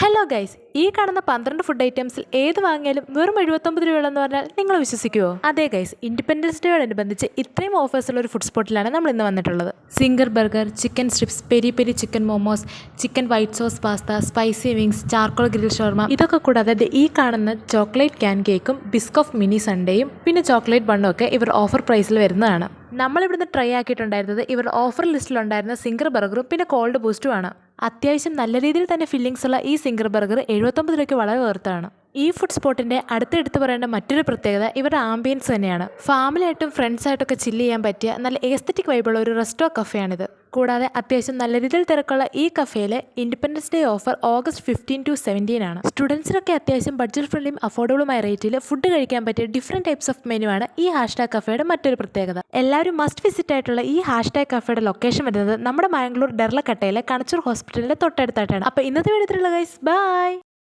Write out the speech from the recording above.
Hello guys, ഈ കാണുന്ന 12 food ഐറ്റംസിൽ ഏത് വാങ്ങിയാലും വെറും 79 രൂപയുള്ളെന്ന് പറഞ്ഞാൽ നിങ്ങൾ വിശ്വസിക്കുമോ? അതെ ഗൈസ്, ഇൻഡിപെൻഡൻസ് ഡേയോടനുബന്ധിച്ച് ഇത്രയും ഓഫേഴ്സുള്ള ഒരു ഫുഡ് സ്പോട്ടിലാണ് നമ്മൾ ഇന്ന് വന്നിട്ടുള്ളത്. Zinger burger, chicken strips, peri peri chicken momos, chicken white sauce pasta, spicy wings, charcoal grill ഷവർമ, ഇതൊക്കെ കൂടാതെ ഈ കാണുന്ന ചോക്ലേറ്റ് ക്യാൻ കേക്കും ബിസ്കോഫ് മിനി സൺഡേയും പിന്നെ ചോക്ലേറ്റ് ബണ്ണും ഒക്കെ ഇവർ ഓഫർ പ്രൈസിൽ വരുന്നതാണ്. നമ്മളിവിടുന്ന് ട്രൈ ആക്കിയിട്ടുണ്ടായിരുന്നത് ഇവർ ഓഫർ ലിസ്റ്റിലുണ്ടായിരുന്ന സിംഗർ ബർഗറും പിന്നെ കോൾഡ് ബൂസ്റ്റും ആണ്. അത്യാവശ്യം നല്ല രീതിയിൽ തന്നെ ഫില്ലിങ്സ് ഉള്ള ഈ സിംഗർ ബർഗർ 79 രൂപയ്ക്ക് വളരെ വേർത്താണ്. ഈ ഫുഡ് സ്പോട്ടിൻ്റെ അടുത്ത് പറയേണ്ട മറ്റൊരു പ്രത്യേകത ഇവരുടെ ആംബിയൻസ് തന്നെയാണ്. ഫാമിലിയായിട്ടും ഫ്രണ്ട്സായിട്ടൊക്കെ ചില്ല് ചെയ്യാൻ പറ്റിയ നല്ല എസ്തറ്റിക് വൈബുള്ള ഒരു റെസ്റ്റോ കഫേയാണിത്. കൂടാതെ അത്യാവശ്യം നല്ല രീതിയിൽ തിരക്കുള്ള ഈ കഫേയിലെ independence day offer August 15 to 17 ആണ്. സ്റ്റുഡൻസിനൊക്കെ അത്യാവശ്യം ബഡ്ജറ്റ് ഫ്രണ്ട്ലിയും അഫോർഡബിളുമായ റേറ്റിൽ ഫുഡ് കഴിക്കാൻ പറ്റിയ ഡിഫറെൻറ്റ് ടൈപ്സ് ഓഫ് മെനു ആണ് ഈ ഹാഷ്ടാഗ് കഫേയുടെ മറ്റൊരു പ്രത്യേകത. എല്ലാവരും മസ്റ്റ് വിസിറ്റ് ആയിട്ടുള്ള ഈ ഹാഷ്ടാഗ് കഫേയുടെ ലൊക്കേഷൻ വരുന്നത് നമ്മുടെ മാംഗ്ലൂർ ഡെർലക്കട്ടയിലെ കണച്ചൂർ ഹോസ്പിറ്റലിൻ്റെ തൊട്ടടുത്തായിട്ടാണ്. അപ്പോൾ ഇന്നത്തെ വീഡിയോ ഗൈസ്, ബൈ.